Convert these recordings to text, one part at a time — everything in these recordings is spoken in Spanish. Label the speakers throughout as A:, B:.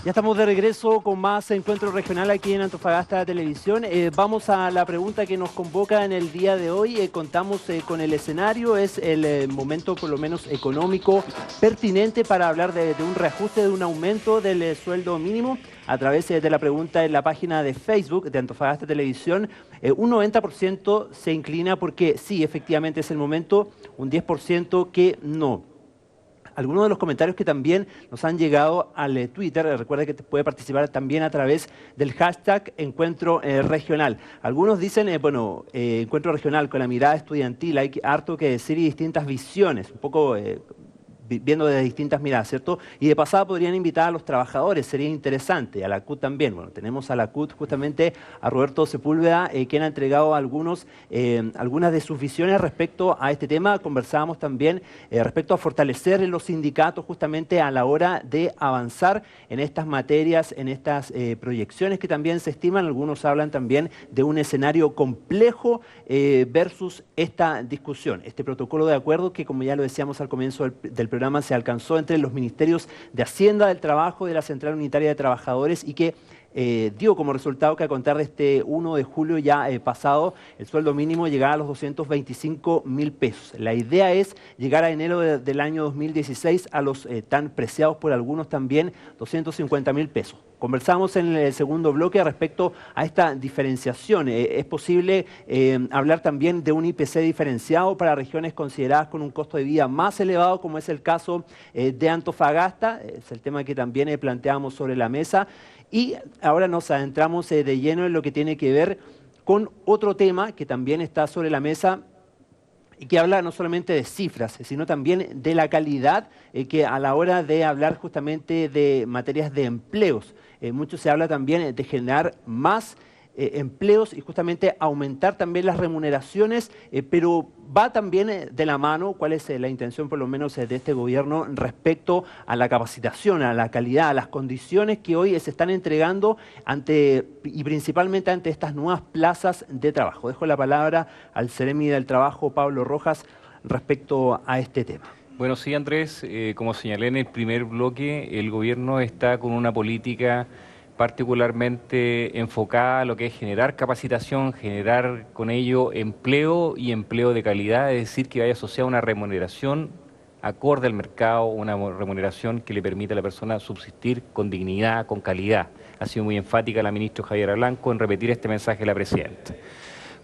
A: Ya estamos de regreso con más encuentro regional aquí en Antofagasta Televisión. Vamos a la pregunta que nos convoca en el día de hoy. Contamos con el escenario, es el momento por lo menos económico pertinente para hablar de un reajuste, de un aumento del sueldo mínimo. A través de la pregunta en la página de Facebook de Antofagasta Televisión, un 90% se inclina porque sí, efectivamente es el momento, un 10% que no. Algunos de los comentarios que también nos han llegado al Twitter, recuerda que te puede participar también a través del hashtag Encuentro Regional. Algunos dicen, Encuentro Regional con la mirada estudiantil, hay harto que decir y distintas visiones, un poco viendo de distintas miradas, ¿cierto? Y de pasada podrían invitar a los trabajadores, sería interesante, a la CUT también. Bueno, tenemos a la CUT justamente a Roberto Sepúlveda, quien ha entregado algunas de sus visiones respecto a este tema. Conversábamos también respecto a fortalecer los sindicatos justamente a la hora de avanzar en estas materias, en estas proyecciones que también se estiman. Algunos hablan también de un escenario complejo versus esta discusión, este protocolo de acuerdo que, como ya lo decíamos al comienzo del programa, se alcanzó entre los ministerios de Hacienda, del Trabajo, de la Central Unitaria de Trabajadores y que dio como resultado que a contar de este 1 de julio ya pasado, el sueldo mínimo llegaba a los 225.000 pesos. La idea es llegar a enero del año 2016 a los tan preciados por algunos también 250.000 pesos. Conversamos en el segundo bloque respecto a esta diferenciación. ¿Es posible hablar también de un IPC diferenciado para regiones consideradas con un costo de vida más elevado, como es el caso de Antofagasta? Es el tema que también planteamos sobre la mesa. Y ahora nos adentramos de lleno en lo que tiene que ver con otro tema que también está sobre la mesa y que habla no solamente de cifras, sino también de la calidad que a la hora de hablar justamente de materias de empleos. Mucho se habla también de generar más empleos y justamente aumentar también las remuneraciones, pero va también de la mano cuál es la intención por lo menos de este gobierno respecto a la capacitación, a la calidad, a las condiciones que hoy se están entregando y principalmente ante estas nuevas plazas de trabajo. Dejo la palabra al Seremi del Trabajo, Pablo Rojas, respecto a este tema.
B: Bueno, sí, Andrés, como señalé en el primer bloque, el gobierno está con una política particularmente enfocada a lo que es generar capacitación, generar con ello empleo y empleo de calidad, es decir, que vaya asociada a una remuneración acorde al mercado, una remuneración que le permita a la persona subsistir con dignidad, con calidad. Ha sido muy enfática la ministra Javiera Blanco en repetir este mensaje de la presidenta.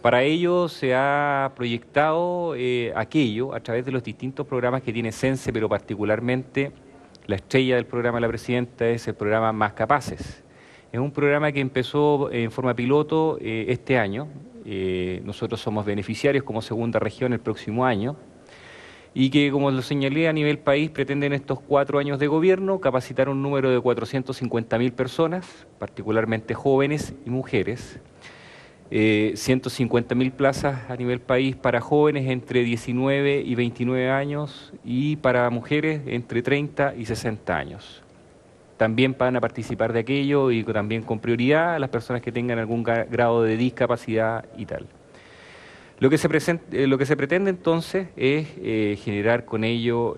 B: Para ello se ha proyectado aquello a través de los distintos programas que tiene Sense, pero particularmente la estrella del programa de la presidenta es el programa Más Capaces. Es un programa que empezó en forma piloto este año. Nosotros somos beneficiarios como segunda región el próximo año y que, como lo señalé, a nivel país pretenden estos 4 años de gobierno capacitar un número de 450.000 personas, particularmente jóvenes y mujeres. 150.000 plazas a nivel país para jóvenes entre 19 y 29 años y para mujeres entre 30 y 60 años. También van a participar de aquello y también con prioridad las personas que tengan algún grado de discapacidad y tal. Lo que se pretende entonces es generar con ello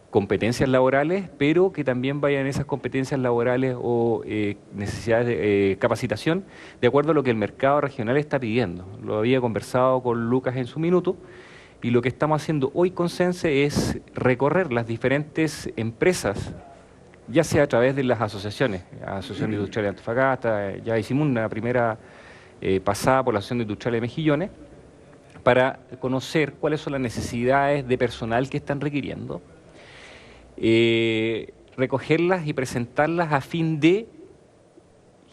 B: competencias laborales, pero que también vayan esas competencias laborales o necesidades de capacitación de acuerdo a lo que el mercado regional está pidiendo. Lo había conversado con Lucas en su minuto y lo que estamos haciendo hoy con Sense es recorrer las diferentes empresas, ya sea a través de las asociaciones, Asociación Industrial de Antofagasta, ya hicimos una primera pasada por la Asociación Industrial de Mejillones, para conocer cuáles son las necesidades de personal que están requiriendo, recogerlas y presentarlas a fin de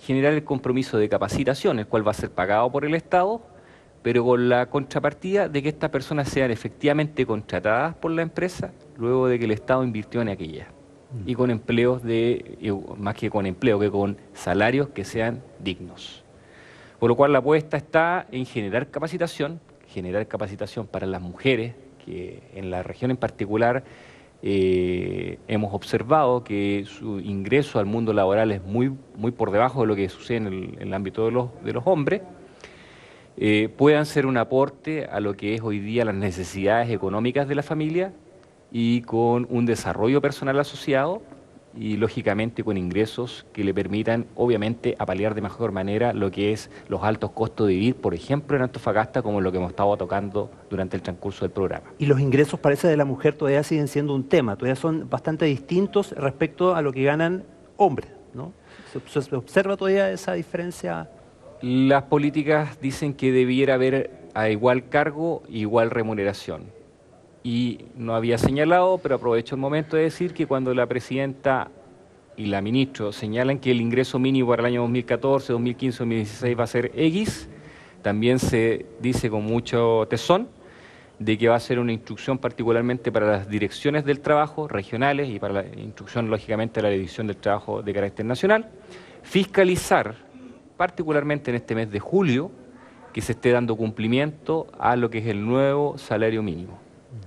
B: generar el compromiso de capacitación, el cual va a ser pagado por el Estado, pero con la contrapartida de que estas personas sean efectivamente contratadas por la empresa luego de que el Estado invirtió en aquellas. Y con empleos más que con empleo, que con salarios que sean dignos. Por lo cual la apuesta está en generar capacitación para las mujeres, que en la región en particular hemos observado que su ingreso al mundo laboral es muy por debajo de lo que sucede en el ámbito de los hombres, puedan ser un aporte a lo que es hoy día las necesidades económicas de la familia y con un desarrollo personal asociado y lógicamente con ingresos que le permitan obviamente apalear de mejor manera lo que es los altos costos de vivir, por ejemplo en Antofagasta, como lo que hemos estado tocando durante el transcurso del programa.
A: Y los ingresos, parece, de la mujer todavía siguen siendo un tema, todavía son bastante distintos respecto a lo que ganan hombres, ¿no? ¿Se observa todavía esa diferencia?
B: Las políticas dicen que debiera haber a igual cargo, igual remuneración. Y no había señalado, pero aprovecho el momento de decir que cuando la presidenta y la ministra señalan que el ingreso mínimo para el año 2014, 2015, 2016 va a ser X, también se dice con mucho tesón de que va a ser una instrucción particularmente para las direcciones del trabajo regionales y para la instrucción, lógicamente, de la División del Trabajo de carácter nacional, fiscalizar, particularmente en este mes de julio, que se esté dando cumplimiento a lo que es el nuevo salario mínimo.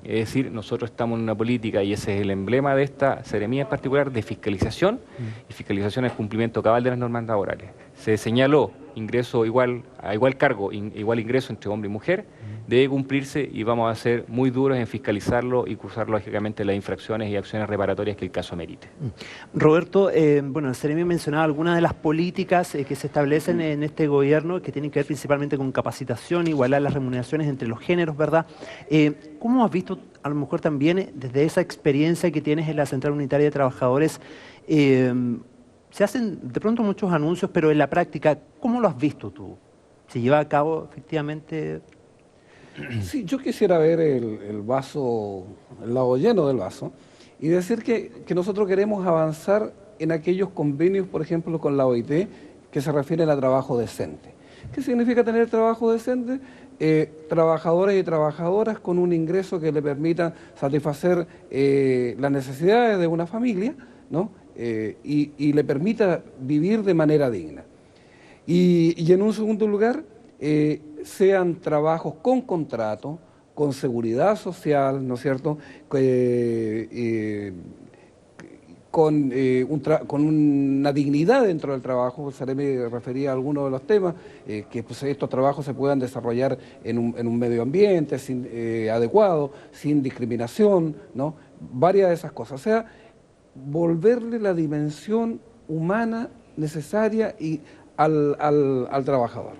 B: Es decir, nosotros estamos en una política, y ese es el emblema de esta seremía en particular, de fiscalización, y fiscalización es cumplimiento cabal de las normas laborales. Se señaló ingreso igual, a igual cargo, igual ingreso entre hombre y mujer, debe cumplirse y vamos a ser muy duros en fiscalizarlo y cursar lógicamente las infracciones y acciones reparatorias que el caso merite.
A: Roberto, bueno, el Seremi mencionaba algunas de las políticas que se establecen en este gobierno que tienen que ver principalmente con capacitación, igualar las remuneraciones entre los géneros, ¿verdad? ¿Cómo has visto, a lo mejor también desde esa experiencia que tienes en la Central Unitaria de Trabajadores, se hacen de pronto muchos anuncios, pero en la práctica, ¿cómo lo has visto tú? ¿Se lleva a cabo efectivamente?
C: Sí, yo quisiera ver el vaso, el lado lleno del vaso, y decir que nosotros queremos avanzar en aquellos convenios, por ejemplo, con la OIT, que se refieren a trabajo decente. ¿Qué significa tener trabajo decente? Trabajadores y trabajadoras con un ingreso que le permita satisfacer las necesidades de una familia, ¿no? Y le permita vivir de manera digna. Y en un segundo lugar, sean trabajos con contrato, con seguridad social, ¿no es cierto?, con una dignidad dentro del trabajo. Me refería a algunos de los temas, que pues, estos trabajos se puedan desarrollar en un medio ambiente adecuado, sin discriminación, ¿no? Varias de esas cosas. O sea, volverle la dimensión humana necesaria al trabajador.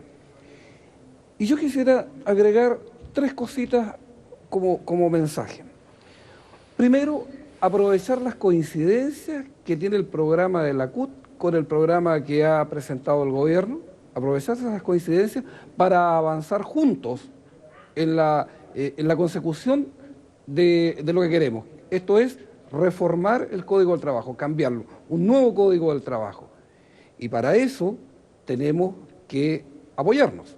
C: Y yo quisiera agregar 3 cositas como mensaje. Primero, aprovechar las coincidencias que tiene el programa de la CUT con el programa que ha presentado el gobierno, aprovechar esas coincidencias para avanzar juntos en la consecución de lo que queremos. Esto es reformar el Código del Trabajo, cambiarlo, un nuevo Código del Trabajo. Y para eso tenemos que apoyarnos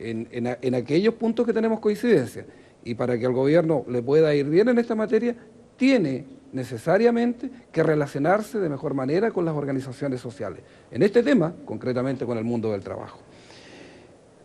C: en aquellos puntos que tenemos coincidencia. Y para que al gobierno le pueda ir bien en esta materia, tiene necesariamente que relacionarse de mejor manera con las organizaciones sociales. En este tema, concretamente con el mundo del trabajo.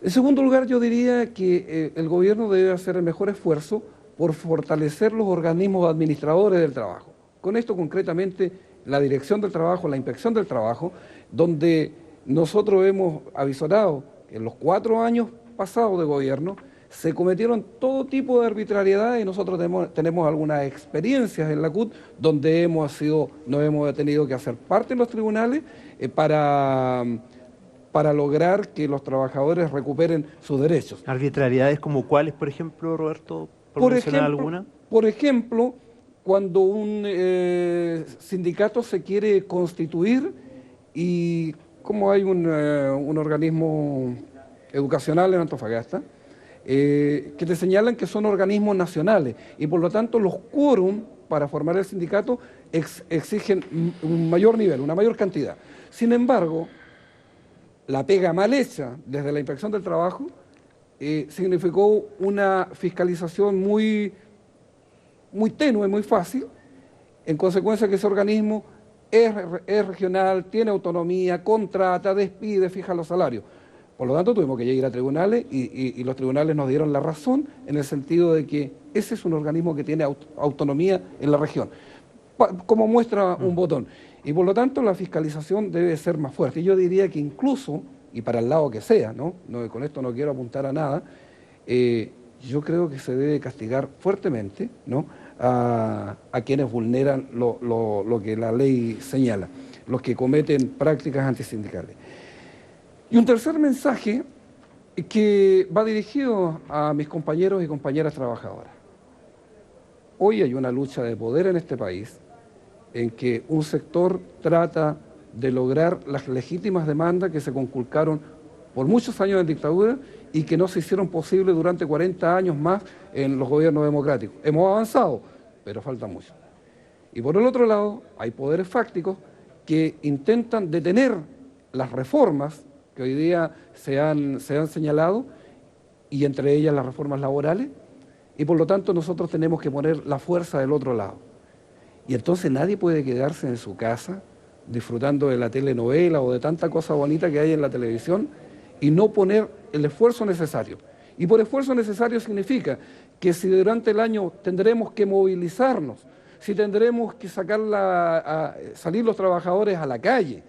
C: En segundo lugar, yo diría que el gobierno debe hacer el mejor esfuerzo por fortalecer los organismos administradores del trabajo. Con esto concretamente la Dirección del Trabajo, la Inspección del Trabajo, donde nosotros hemos avisorado que en los 4 años pasados de gobierno se cometieron todo tipo de arbitrariedades y nosotros tenemos algunas experiencias en la CUT donde nos hemos tenido que hacer parte en los tribunales para lograr que los trabajadores recuperen sus derechos.
A: ¿Arbitrariedades como cuáles, por ejemplo, Roberto? ¿Por mencionar alguna?
C: Por ejemplo, cuando un sindicato se quiere constituir y como hay un organismo educacional en Antofagasta, que te señalan que son organismos nacionales y por lo tanto los quórum para formar el sindicato exigen un mayor nivel, una mayor cantidad. Sin embargo, la pega mal hecha desde la Inspección del Trabajo significó una fiscalización muy tenue, muy fácil, en consecuencia que ese organismo es regional, tiene autonomía, contrata, despide, fija los salarios. Por lo tanto, tuvimos que ir a tribunales y los tribunales nos dieron la razón en el sentido de que ese es un organismo que tiene autonomía en la región, como muestra un botón. Y por lo tanto, la fiscalización debe ser más fuerte. Y yo diría que incluso, y para el lado que sea, ¿no? Con esto no quiero apuntar a nada, yo creo que se debe castigar fuertemente, ¿no?, a quienes vulneran lo que la ley señala, los que cometen prácticas antisindicales. Y un tercer mensaje que va dirigido a mis compañeros y compañeras trabajadoras. Hoy hay una lucha de poder en este país en que un sector trata de lograr las legítimas demandas que se conculcaron por muchos años en dictadura y que no se hicieron posibles durante 40 años más en los gobiernos democráticos. Hemos avanzado, pero falta mucho. Y por el otro lado, hay poderes fácticos que intentan detener las reformas que hoy día se han señalado, y entre ellas las reformas laborales, y por lo tanto nosotros tenemos que poner la fuerza del otro lado. Y entonces nadie puede quedarse en su casa disfrutando de la telenovela o de tanta cosa bonita que hay en la televisión y no poner el esfuerzo necesario. Y por esfuerzo necesario significa que si durante el año tendremos que movilizarnos, si tendremos que salir los trabajadores a la calle,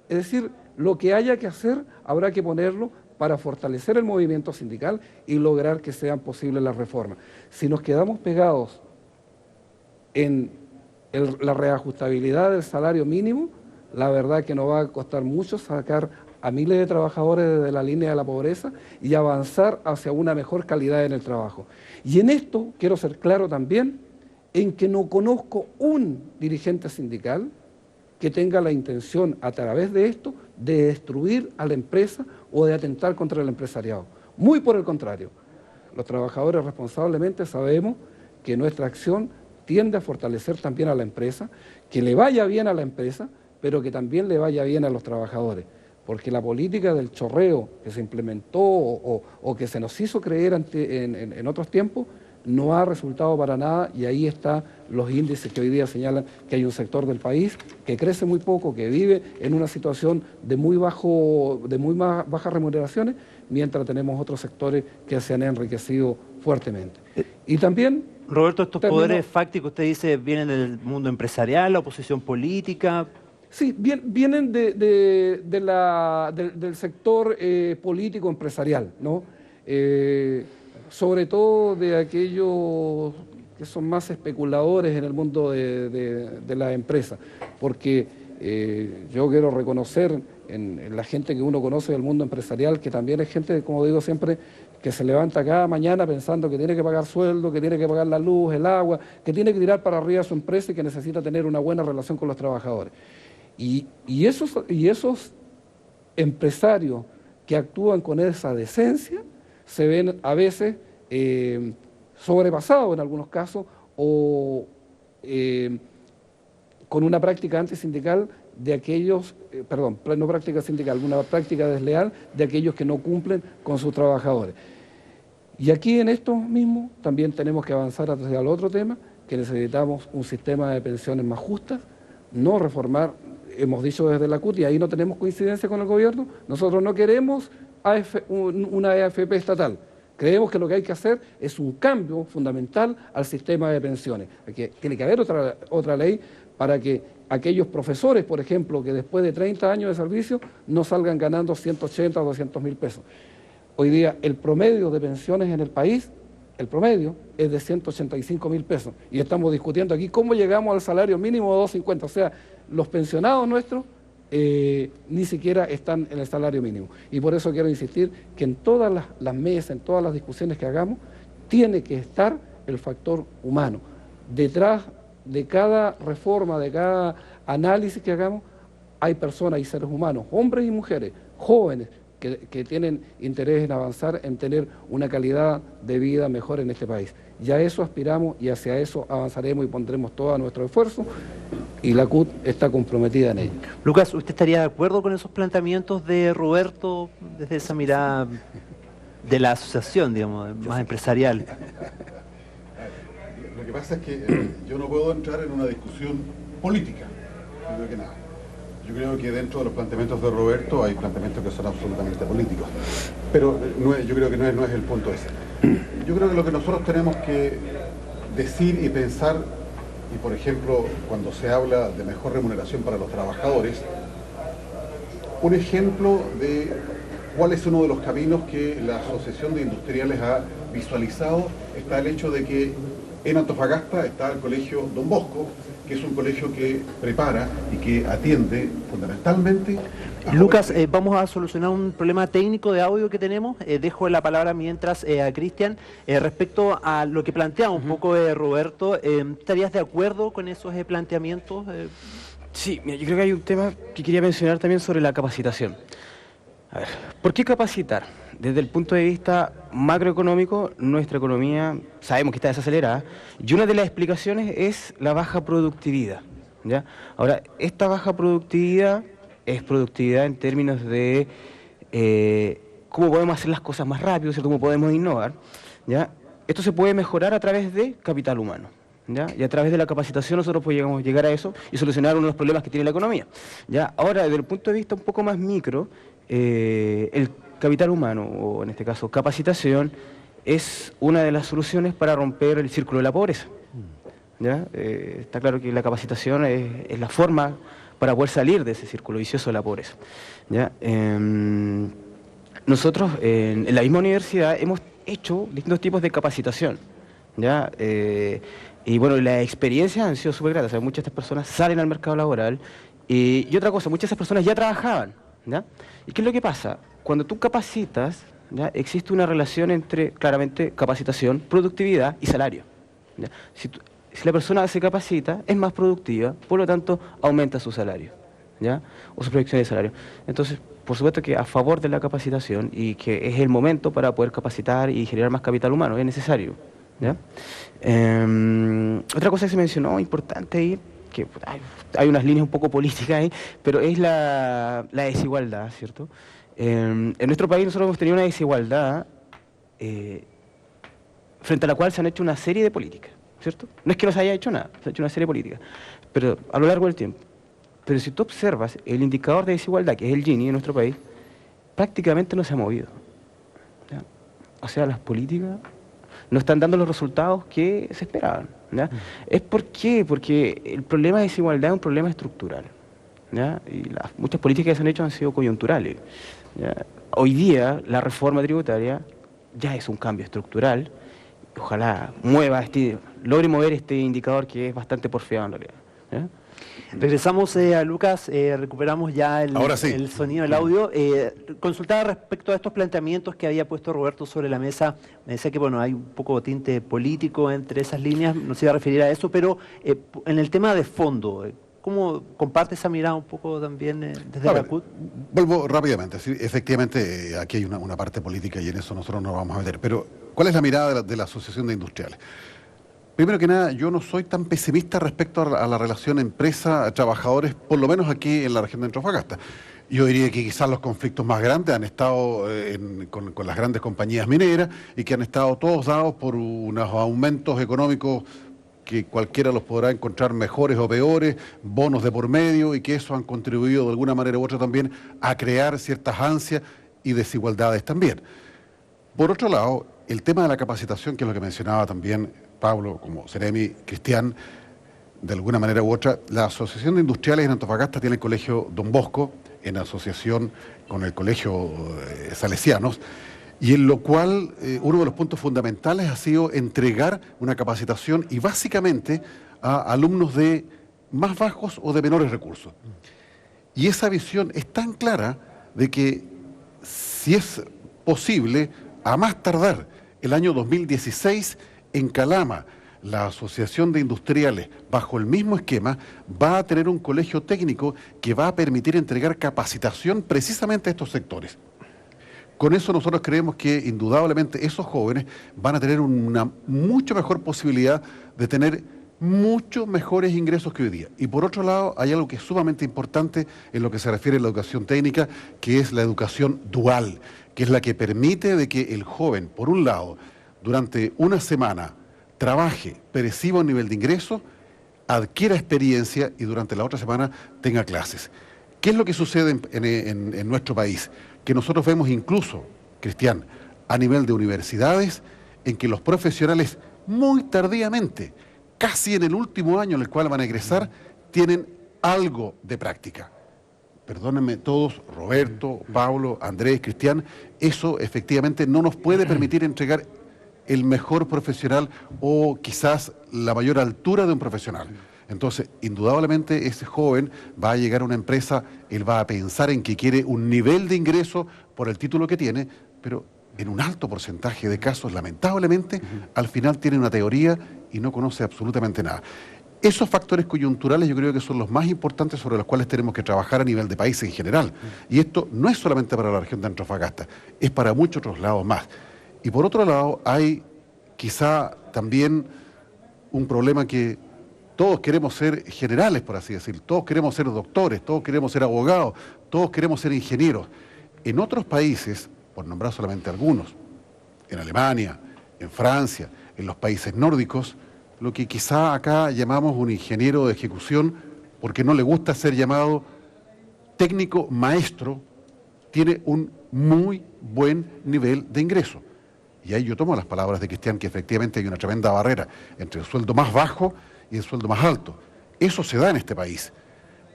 C: es decir, lo que haya que hacer habrá que ponerlo para fortalecer el movimiento sindical y lograr que sean posibles las reformas. Si nos quedamos pegados en la reajustabilidad del salario mínimo, la verdad que nos va a costar mucho sacar a miles de trabajadores de la línea de la pobreza y avanzar hacia una mejor calidad en el trabajo. Y en esto quiero ser claro también en que no conozco un dirigente sindical que tenga la intención a través de esto de destruir a la empresa o de atentar contra el empresariado. Muy por el contrario, los trabajadores responsablemente sabemos que nuestra acción tiende a fortalecer también a la empresa, que le vaya bien a la empresa, pero que también le vaya bien a los trabajadores, porque la política del chorreo que se implementó o que se nos hizo creer en otros tiempos no ha resultado para nada, y ahí están los índices que hoy día señalan que hay un sector del país que crece muy poco, que vive en una situación de muy bajas remuneraciones, mientras tenemos otros sectores que se han enriquecido fuertemente. Y también...
A: Roberto, estos poderes fácticos, usted dice, vienen del mundo empresarial, la oposición política.
C: Sí, vienen del sector político empresarial, ¿no? Sobre todo de aquellos que son más especuladores en el mundo de la empresa, porque yo quiero reconocer en la gente que uno conoce del mundo empresarial, que también es gente, como digo siempre, que se levanta cada mañana pensando que tiene que pagar sueldo, que tiene que pagar la luz, el agua, que tiene que tirar para arriba su empresa y que necesita tener una buena relación con los trabajadores. Y esos empresarios que actúan con esa decencia se ven a veces sobrepasados en algunos casos o con una práctica antisindical de aquellos, no práctica sindical, una práctica desleal de aquellos que no cumplen con sus trabajadores. Y aquí en esto mismo también tenemos que avanzar hacia el otro tema, que necesitamos un sistema de pensiones más justas, no reformar, hemos dicho desde la CUT, y ahí no tenemos coincidencia con el gobierno, nosotros no queremos una AFP estatal. Creemos que lo que hay que hacer es un cambio fundamental al sistema de pensiones. Tiene que haber otra ley para que aquellos profesores, por ejemplo, que después de 30 años de servicio no salgan ganando 180 o 200 mil pesos. Hoy día el promedio de pensiones en el país, el promedio es de 185 mil pesos. Y estamos discutiendo aquí cómo llegamos al salario mínimo de 250. O sea, los pensionados nuestros ni siquiera están en el salario mínimo. Y por eso quiero insistir que en todas las mesas, en todas las discusiones que hagamos, tiene que estar el factor humano. Detrás de cada reforma, de cada análisis que hagamos, hay personas y seres humanos, hombres y mujeres, jóvenes, que tienen interés en avanzar, en tener una calidad de vida mejor en este país. Y a eso aspiramos y hacia eso avanzaremos y pondremos todo nuestro esfuerzo, y la CUT está comprometida en ello.
A: Lucas, ¿usted estaría de acuerdo con esos planteamientos de Roberto desde esa mirada de la asociación, digamos, más empresarial?
D: Lo que pasa es que yo no puedo entrar en una discusión política, primero que nada. Yo creo que dentro de los planteamientos de Roberto hay planteamientos que son absolutamente políticos, pero yo creo que no es el punto ese. Yo creo que lo que nosotros tenemos que decir y pensar, y por ejemplo, cuando se habla de mejor remuneración para los trabajadores, un ejemplo de cuál es uno de los caminos que la Asociación de Industriales ha visualizado está el hecho de que en Antofagasta está el colegio Don Bosco, que es un colegio que prepara y que atiende fundamentalmente a
A: Lucas,
D: jóvenes.
A: vamos a solucionar un problema técnico de audio que tenemos. Dejo la palabra mientras a Cristian. Respecto a lo que plantea un poco Roberto, ¿estarías de acuerdo con esos planteamientos?
E: Sí, mira, yo creo que hay un tema que quería mencionar también sobre la capacitación. A ver, ¿por qué capacitar? Desde el punto de vista macroeconómico, nuestra economía sabemos que está desacelerada y una de las explicaciones es la baja productividad, ¿ya? Ahora, esta baja productividad es productividad en términos de cómo podemos hacer las cosas más rápido, ¿cierto? Cómo podemos innovar, ¿ya? Esto se puede mejorar a través de capital humano, ¿ya? Y a través de la capacitación nosotros podemos llegar a eso y solucionar uno de los problemas que tiene la economía, ¿ya? Ahora, desde el punto de vista un poco más micro, el capital humano, o en este caso capacitación, es una de las soluciones para romper el círculo de la pobreza, ¿ya? Está claro que la capacitación es la forma para poder salir de ese círculo vicioso de la pobreza, ¿ya? Nosotros en la misma universidad hemos hecho distintos tipos de capacitación, ¿ya? Y bueno, las experiencias han sido súper gratas. O sea, muchas de estas personas salen al mercado laboral y otra cosa, muchas de esas personas ya trabajaban, ¿ya? ¿Y qué es lo que pasa? Cuando tú capacitas, ¿ya? Existe una relación entre, claramente, capacitación, productividad y salario, ¿ya? Si la persona se capacita, es más productiva, por lo tanto, aumenta su salario, ¿ya? O su proyección de salario. Entonces, por supuesto que a favor de la capacitación y que es el momento para poder capacitar y generar más capital humano, es necesario, ¿ya? Otra cosa que se mencionó, importante ahí, que hay unas líneas un poco políticas ahí, pero es la desigualdad, ¿cierto? En nuestro país nosotros hemos tenido una desigualdad frente a la cual se han hecho una serie de políticas, ¿cierto? No es que no se haya hecho nada, se ha hecho una serie de políticas, pero a lo largo del tiempo. Pero si tú observas el indicador de desigualdad, que es el Gini en nuestro país, prácticamente no se ha movido, ¿ya? O sea, las políticas no están dando los resultados que se esperaban, ¿ya? ¿Es por qué? Porque el problema de desigualdad es un problema estructural, ¿ya? Y muchas políticas que se han hecho han sido coyunturales, ¿ya? Hoy día la reforma tributaria ya es un cambio estructural. Ojalá logre mover este indicador que es bastante porfiado en realidad, ¿ya?
A: Regresamos a Lucas, recuperamos ya
D: Ahora sí.
A: el sonido, el audio. Consultaba respecto a estos planteamientos que había puesto Roberto sobre la mesa. Me decía que bueno, hay un poco de tinte político entre esas líneas, no se iba a referir a eso, pero en el tema de fondo, ¿cómo comparte esa mirada un poco también desde la CUT?
D: Vuelvo rápidamente. Sí, efectivamente, aquí hay una parte política y en eso nosotros nos vamos a meter. Pero, ¿cuál es la mirada de la Asociación de Industriales? Primero que nada, yo no soy tan pesimista respecto a la relación empresa-trabajadores, por lo menos aquí en la región de Antofagasta. Yo diría que quizás los conflictos más grandes han estado con las grandes compañías mineras y que han estado todos dados por unos aumentos económicos que cualquiera los podrá encontrar mejores o peores, bonos de por medio, y que eso han contribuido de alguna manera u otra también a crear ciertas ansias y desigualdades también. Por otro lado, el tema de la capacitación, que es lo que mencionaba también Pablo, como Seremi, Cristian, de alguna manera u otra, la Asociación de Industriales en Antofagasta tiene el Colegio Don Bosco, en asociación con el Colegio Salesianos, y en lo cual uno de los puntos fundamentales ha sido entregar una capacitación y básicamente a alumnos de más bajos o de menores recursos. Y esa visión es tan clara de que si es posible, a más tardar el año 2016, en Calama, la Asociación de Industriales, bajo el mismo esquema, va a tener un colegio técnico que va a permitir entregar capacitación precisamente a estos sectores. Con eso nosotros creemos que indudablemente esos jóvenes van a tener una mucho mejor posibilidad de tener mucho mejores ingresos que hoy día. Y por otro lado, hay algo que es sumamente importante en lo que se refiere a la educación técnica, que es la educación dual, que es la que permite de que el joven, por un lado, durante una semana trabaje, perciba un nivel de ingreso, adquiera experiencia y durante la otra semana tenga clases. ¿Qué es lo que sucede en nuestro país? Que nosotros vemos incluso, Cristian, a nivel de universidades, en que los profesionales muy tardíamente, casi en el último año en el cual van a egresar, tienen algo de práctica. Perdónenme todos, Roberto, Pablo, Andrés, Cristian, eso efectivamente no nos puede permitir entregar el mejor profesional o quizás la mayor altura de un profesional. Entonces, indudablemente ese joven va a llegar a una empresa, él va a pensar en que quiere un nivel de ingreso por el título que tiene, pero en un alto porcentaje de casos, lamentablemente, al final tiene una teoría y no conoce absolutamente nada. Esos factores coyunturales yo creo que son los más importantes sobre los cuales tenemos que trabajar a nivel de país en general. Y esto no es solamente para la región de Antofagasta, es para muchos otros lados más. Y por otro lado, hay quizá también un problema que todos queremos ser generales, por así decirlo, todos queremos ser doctores, todos queremos ser abogados, todos queremos ser ingenieros. En otros países, por nombrar solamente algunos, en Alemania, en Francia, en los países nórdicos, lo que quizá acá llamamos un ingeniero de ejecución, porque no le gusta ser llamado técnico maestro, tiene un muy buen nivel de ingreso. Y ahí yo tomo las palabras de Cristian, que efectivamente hay una tremenda barrera entre el sueldo más bajo y el sueldo más alto. Eso se da en este país,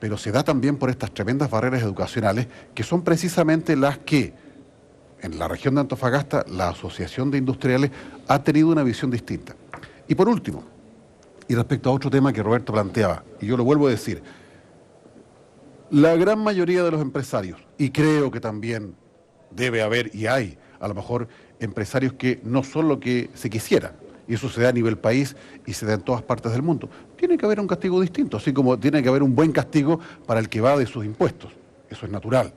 D: pero se da también por estas tremendas barreras educacionales que son precisamente las que en la región de Antofagasta la Asociación de Industriales ha tenido una visión distinta. Y por último, y respecto a otro tema que Roberto planteaba, y yo lo vuelvo a decir, la gran mayoría de los empresarios, y creo que también debe haber y hay a lo mejor empresarios que no son lo que se quisiera, y eso se da a nivel país y se da en todas partes del mundo. Tiene que haber un castigo distinto, así como tiene que haber un buen castigo para el que va de sus impuestos. Eso es natural,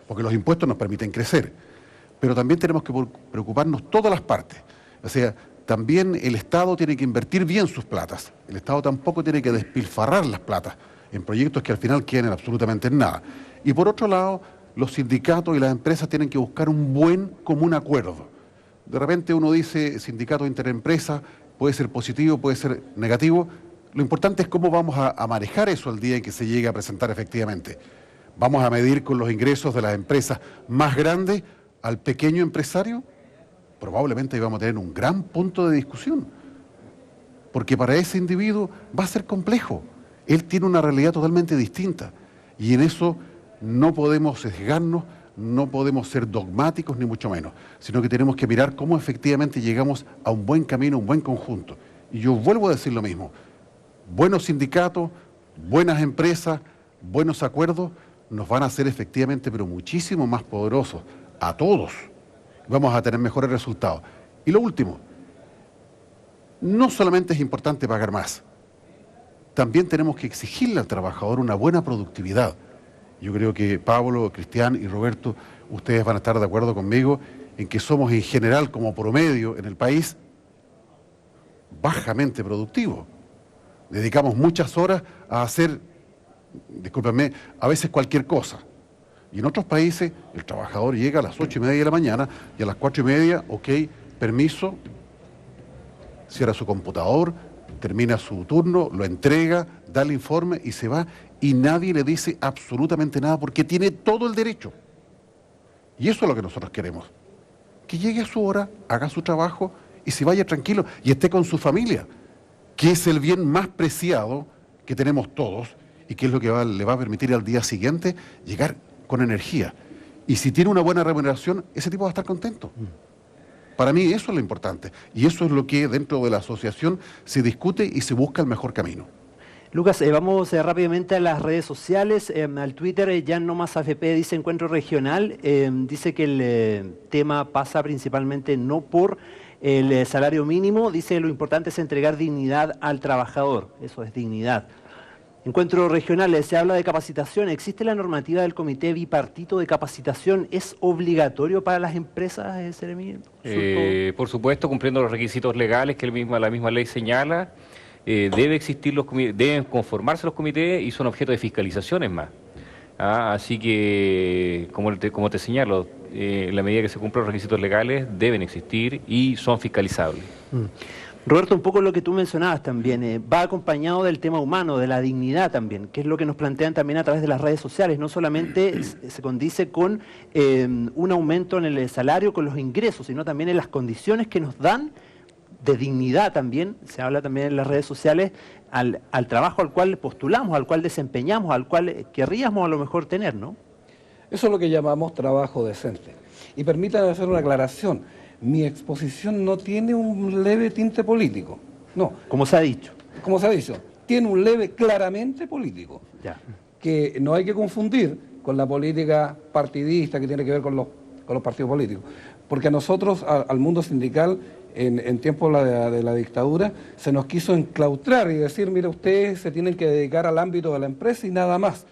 D: porque los impuestos nos permiten crecer. Pero también tenemos que preocuparnos todas las partes. O sea, también el Estado tiene que invertir bien sus platas. El Estado tampoco tiene que despilfarrar las platas en proyectos que al final queden absolutamente en nada. Y por otro lado, los sindicatos y las empresas tienen que buscar un buen común acuerdo. De repente uno dice sindicato interempresa, puede ser positivo, puede ser negativo. Lo importante es cómo vamos a manejar eso el día en que se llegue a presentar efectivamente. ¿Vamos a medir con los ingresos de las empresas más grandes al pequeño empresario? Probablemente ahí vamos a tener un gran punto de discusión. Porque para ese individuo va a ser complejo. Él tiene una realidad totalmente distinta. Y en eso no podemos sesgarnos, no podemos ser dogmáticos ni mucho menos, sino que tenemos que mirar cómo efectivamente llegamos a un buen camino, un buen conjunto. Y yo vuelvo a decir lo mismo, buenos sindicatos, buenas empresas, buenos acuerdos, nos van a hacer efectivamente, pero muchísimo más poderosos a todos. Vamos a tener mejores resultados. Y lo último, no solamente es importante pagar más, también tenemos que exigirle al trabajador una buena productividad. Yo creo que Pablo, Cristian y Roberto, ustedes van a estar de acuerdo conmigo en que somos en general como promedio en el país bajamente productivos. Dedicamos muchas horas a hacer, discúlpenme, a veces cualquier cosa. Y en otros países el trabajador llega a las 8:30 de la mañana y a las 4:30, ok, permiso, cierra su computador, termina su turno, lo entrega, da el informe y se va. Y nadie le dice absolutamente nada porque tiene todo el derecho. Y eso es lo que nosotros queremos. Que llegue a su hora, haga su trabajo y se vaya tranquilo y esté con su familia, que es el bien más preciado que tenemos todos y que es lo que le va a permitir al día siguiente llegar con energía. Y si tiene una buena remuneración, ese tipo va a estar contento. Para mí eso es lo importante y eso es lo que dentro de la asociación se discute y se busca el mejor camino.
A: Lucas, vamos rápidamente a las redes sociales, al Twitter. Jan Nomas AFP dice encuentro regional, dice que el tema pasa principalmente no por el salario mínimo, dice lo importante es entregar dignidad al trabajador, eso es dignidad. Encuentro regional, se habla de capacitación, ¿existe la normativa del Comité Bipartito de Capacitación? ¿Es obligatorio para las empresas, Seremi?
B: Por supuesto, cumpliendo los requisitos legales que la misma ley señala. Deben conformarse los comités y son objeto de fiscalizaciones más. Así que, como te señalo, en la medida que se cumplan los requisitos legales, deben existir y son fiscalizables.
A: Roberto, un poco lo que tú mencionabas también, va acompañado del tema humano, de la dignidad también, que es lo que nos plantean también a través de las redes sociales. No solamente se condice con un aumento en el salario, con los ingresos, sino también en las condiciones que nos dan de dignidad también, se habla también en las redes sociales, al trabajo al cual postulamos, al cual desempeñamos, al cual querríamos a lo mejor tener, ¿no?
C: Eso es lo que llamamos trabajo decente. Y permítanme hacer una aclaración. mi exposición no tiene un leve tinte político, no.
A: Como se ha dicho.
C: Como se ha dicho, tiene un leve claramente político,
A: Ya.
C: que no hay que confundir con la política partidista que tiene que ver con los partidos políticos. Porque a nosotros, al mundo sindical, en tiempos de la dictadura, se nos quiso enclaustrar y decir, mira, ustedes se tienen que dedicar al ámbito de la empresa y nada más.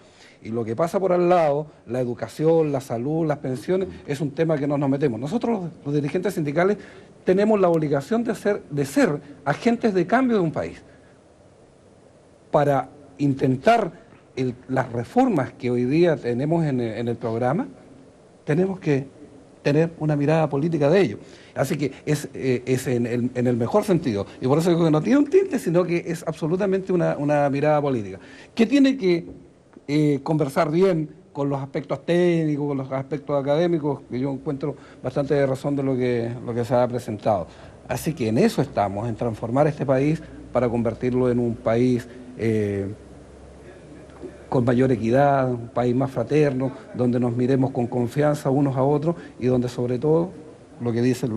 C: Y lo que pasa por al lado, la educación, la salud, las pensiones, es un tema que no nos metemos. Nosotros, los dirigentes sindicales, tenemos la obligación de ser agentes de cambio de un país. Para intentar las reformas que hoy día tenemos en el programa, tenemos que tener una mirada política de ello. Así que es en el mejor sentido. Y por eso digo que no tiene un tinte, sino que es absolutamente una mirada política. Que tiene que conversar bien con los aspectos técnicos, con los aspectos académicos, que yo encuentro bastante de razón de lo que se ha presentado. Así que en eso estamos, en transformar este país para convertirlo en un país con mayor equidad, un país más fraterno, donde nos miremos con confianza unos a otros y donde sobre todo, lo que dicen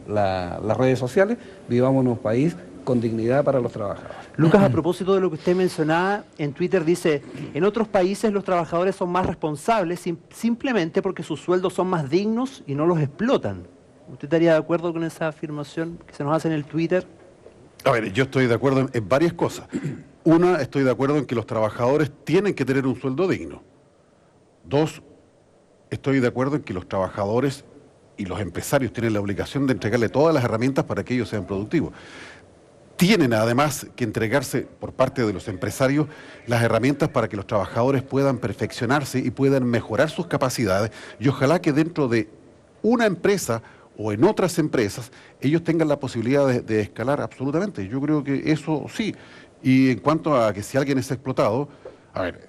C: las redes sociales, vivamos en un país con dignidad para los trabajadores.
A: Lucas, a propósito de lo que usted mencionaba, en Twitter dice, en otros países los trabajadores son más responsables simplemente porque sus sueldos son más dignos y no los explotan. ¿Usted estaría de acuerdo con esa afirmación que se nos hace en el Twitter?
D: A ver, yo estoy de acuerdo en varias cosas. Una, estoy de acuerdo en que los trabajadores tienen que tener un sueldo digno. Dos, estoy de acuerdo en que los trabajadores y los empresarios tienen la obligación de entregarle todas las herramientas para que ellos sean productivos. Tienen además que entregarse por parte de los empresarios las herramientas para que los trabajadores puedan perfeccionarse y puedan mejorar sus capacidades y ojalá que dentro de una empresa o en otras empresas ellos tengan la posibilidad de escalar absolutamente. Yo creo que eso sí. Y en cuanto a que si alguien es explotado, a ver,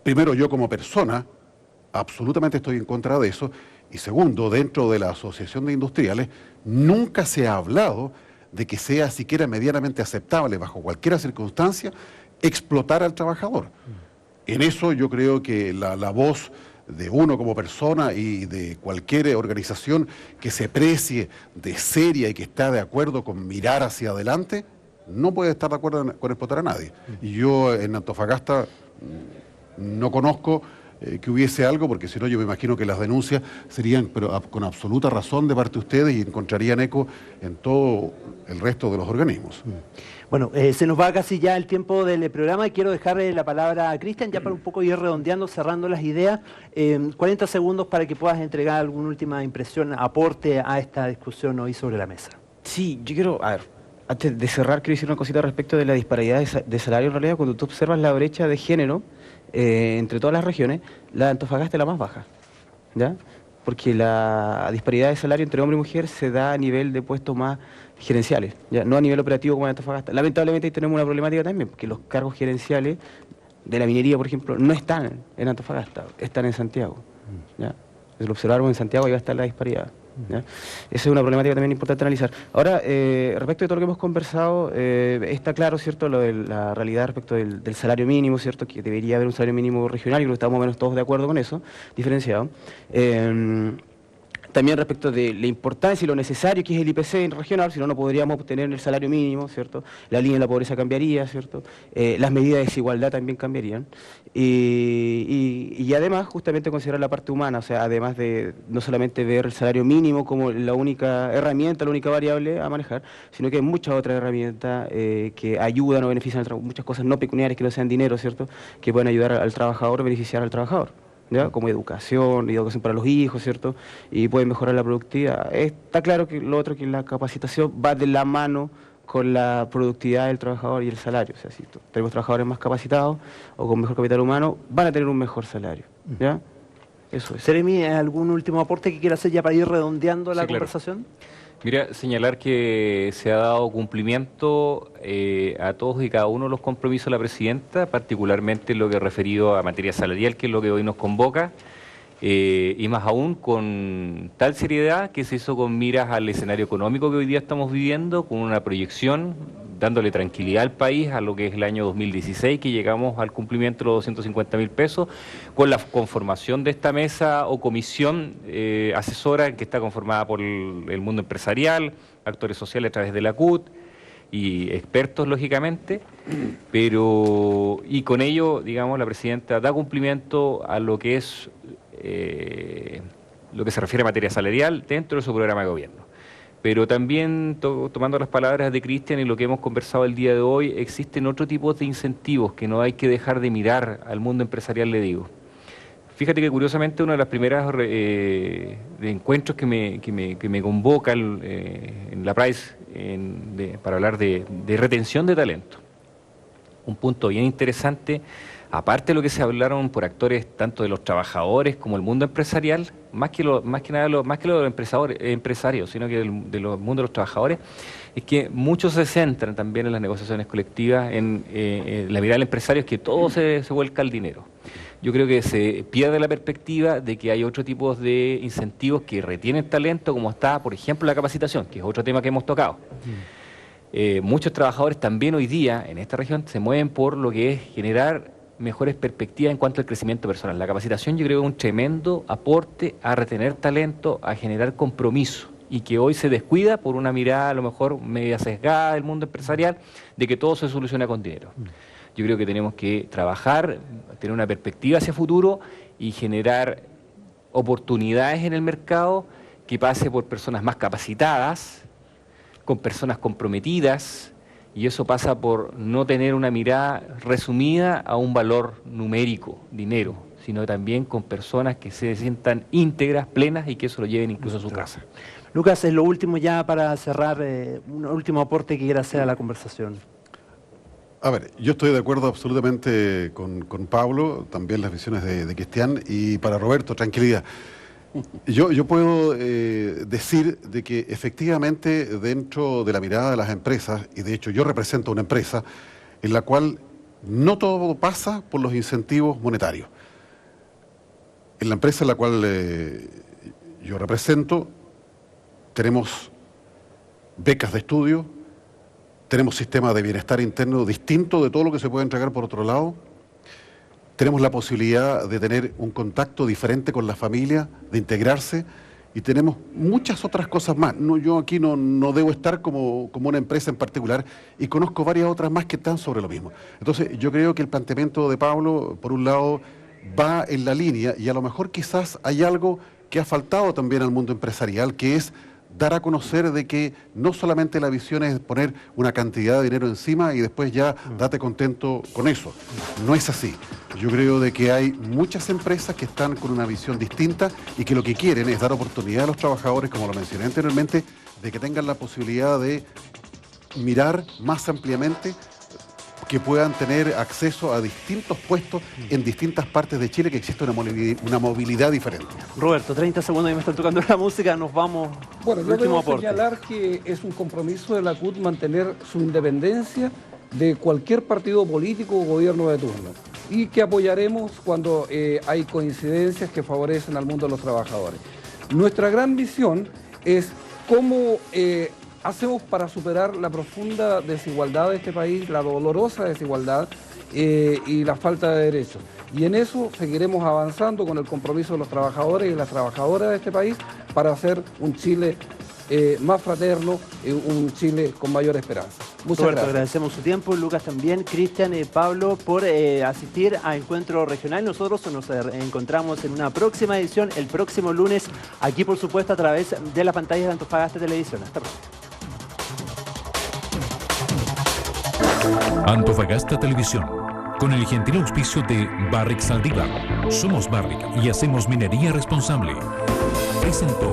D: primero yo como persona absolutamente estoy en contra de eso y segundo, dentro de la Asociación de Industriales nunca se ha hablado de que sea siquiera medianamente aceptable bajo cualquier circunstancia explotar al trabajador. En eso yo creo que la voz de uno como persona y de cualquier organización que se precie de seria y que está de acuerdo con mirar hacia adelante, no puede estar de acuerdo con explotar a nadie. Y yo en Antofagasta no conozco que hubiese algo, porque si no yo me imagino que las denuncias serían pero con absoluta razón de parte de ustedes y encontrarían eco en todo el resto de los organismos.
A: Bueno, se nos va casi ya el tiempo del programa y quiero dejarle la palabra a Cristian ya para un poco ir redondeando, cerrando las ideas. 40 segundos para que puedas entregar alguna última impresión, aporte a esta discusión hoy sobre la mesa.
E: Sí, yo quiero, a ver, antes de cerrar, quiero decir una cosita respecto de la disparidad de salario. En realidad, cuando tú observas la brecha de género entre todas las regiones, la de Antofagasta es la más baja, ¿ya? Porque la disparidad de salario entre hombre y mujer se da a nivel de puestos más gerenciales, ¿ya? No a nivel operativo como en Antofagasta. Lamentablemente ahí tenemos una problemática también, porque los cargos gerenciales de la minería, por ejemplo, no están en Antofagasta, están en Santiago, ¿ya? Lo observaron en Santiago y va a estar la disparidad, ¿ya? Esa es una problemática también importante analizar. Ahora, respecto de todo lo que hemos conversado, está claro, ¿cierto?, lo de la realidad respecto del salario mínimo, ¿cierto?, que debería haber un salario mínimo regional, y creo que estamos más o menos todos de acuerdo con eso, diferenciado. También respecto de la importancia y lo necesario que es el IPC regional, si no, no podríamos obtener el salario mínimo, ¿cierto? La línea de la pobreza cambiaría, ¿cierto? Las medidas de desigualdad también cambiarían. Y además, justamente considerar la parte humana, o sea, además de no solamente ver el salario mínimo como la única herramienta, la única variable a manejar, sino que hay muchas otras herramientas que ayudan o benefician, muchas cosas no pecuniarias que no sean dinero, ¿cierto? Que pueden ayudar al trabajador, beneficiar al trabajador, ¿ya? Como educación para los hijos, ¿cierto? Y pueden mejorar la productividad. Está claro que lo otro, que la capacitación va de la mano con la productividad del trabajador y el salario. O sea, si tenemos trabajadores más capacitados o con mejor capital humano, van a tener un mejor salario, ¿ya? Eso es.
A: Seremi, ¿algún último aporte que quiera hacer ya para ir redondeando la conversación?
B: Mira, señalar que se ha dado cumplimiento a todos y cada uno de los compromisos de la presidenta, particularmente lo que referido a materia salarial, que es lo que hoy nos convoca, y más aún con tal seriedad que se hizo con miras al escenario económico que hoy día estamos viviendo, con una proyección dándole tranquilidad al país a lo que es el año 2016, que llegamos al cumplimiento de los 250.000 pesos, con la conformación de esta mesa o comisión asesora que está conformada por el mundo empresarial, actores sociales a través de la CUT y expertos, lógicamente, pero y con ello, digamos, la presidenta da cumplimiento a lo que es lo que se refiere a materia salarial dentro de su programa de gobierno. Pero también, tomando las palabras de Cristian y lo que hemos conversado el día de hoy, existen otro tipo de incentivos que no hay que dejar de mirar al mundo empresarial, le digo. Fíjate que curiosamente una de las primeras de encuentros que me convoca en la Price para hablar de retención de talento. Un punto bien interesante, aparte de lo que se hablaron por actores tanto de los trabajadores como el mundo empresarial, más que los empresarios, sino que de los mundo de los trabajadores, es que muchos se centran también en las negociaciones colectivas, en la mirada del empresario es que todo se vuelca al dinero. Yo creo que se pierde la perspectiva de que hay otro tipo de incentivos que retienen talento, como está, por ejemplo, la capacitación, que es otro tema que hemos tocado. Muchos trabajadores también hoy día en esta región se mueven por lo que es generar mejores perspectivas en cuanto al crecimiento personal. La capacitación yo creo que es un tremendo aporte a retener talento, a generar compromiso, y que hoy se descuida por una mirada a lo mejor media sesgada del mundo empresarial de que todo se soluciona con dinero. Yo creo que tenemos que trabajar, tener una perspectiva hacia futuro y generar oportunidades en el mercado que pase por personas más capacitadas, con personas comprometidas, y eso pasa por no tener una mirada resumida a un valor numérico, dinero, sino también con personas que se sientan íntegras, plenas y que eso lo lleven incluso a su casa.
A: Lucas, es lo último ya para cerrar, un último aporte que quiera hacer a la conversación.
D: A ver, yo estoy de acuerdo absolutamente con Pablo, también las visiones de Cristian, y para Roberto, tranquilidad. Yo puedo decir de que efectivamente dentro de la mirada de las empresas, y de hecho yo represento una empresa en la cual no todo pasa por los incentivos monetarios. En la empresa en la cual yo represento tenemos becas de estudio, tenemos sistemas de bienestar interno distinto de todo lo que se puede entregar por otro lado. Tenemos la posibilidad de tener un contacto diferente con la familia, de integrarse, y tenemos muchas otras cosas más. No, yo aquí no debo estar como una empresa en particular, y conozco varias otras más que están sobre lo mismo. Entonces yo creo que el planteamiento de Pablo, por un lado, va en la línea, y a lo mejor quizás hay algo que ha faltado también al mundo empresarial, que es dar a conocer de que no solamente la visión es poner una cantidad de dinero encima y después ya date contento con eso. No es así. Yo creo de que hay muchas empresas que están con una visión distinta y que lo que quieren es dar oportunidad a los trabajadores, como lo mencioné anteriormente, de que tengan la posibilidad de mirar más ampliamente, que puedan tener acceso a distintos puestos en distintas partes de Chile, que existe una movilidad diferente.
A: Roberto, 30 segundos y me están tocando la música, nos vamos.
C: Bueno, yo debo señalar que es un compromiso de la CUT mantener su independencia de cualquier partido político o gobierno de turno, y que apoyaremos cuando hay coincidencias que favorecen al mundo de los trabajadores. Nuestra gran visión es cómo hacemos para superar la profunda desigualdad de este país, la dolorosa desigualdad y la falta de derechos. Y en eso seguiremos avanzando con el compromiso de los trabajadores y las trabajadoras de este país para hacer un Chile más fraterno, un Chile con mayor esperanza. Muchas
A: Roberto,
C: gracias.
A: agradecemos su tiempo, Lucas también, Cristian y Pablo por asistir a Encuentro Regional. Nosotros nos encontramos en una próxima edición el próximo lunes, aquí por supuesto a través de la pantalla de Antofagasta Televisión. Hasta pronto.
F: Antofagasta Televisión, con el gentil auspicio de Barrick Saldívar. Somos Barrick y hacemos minería responsable. Presentó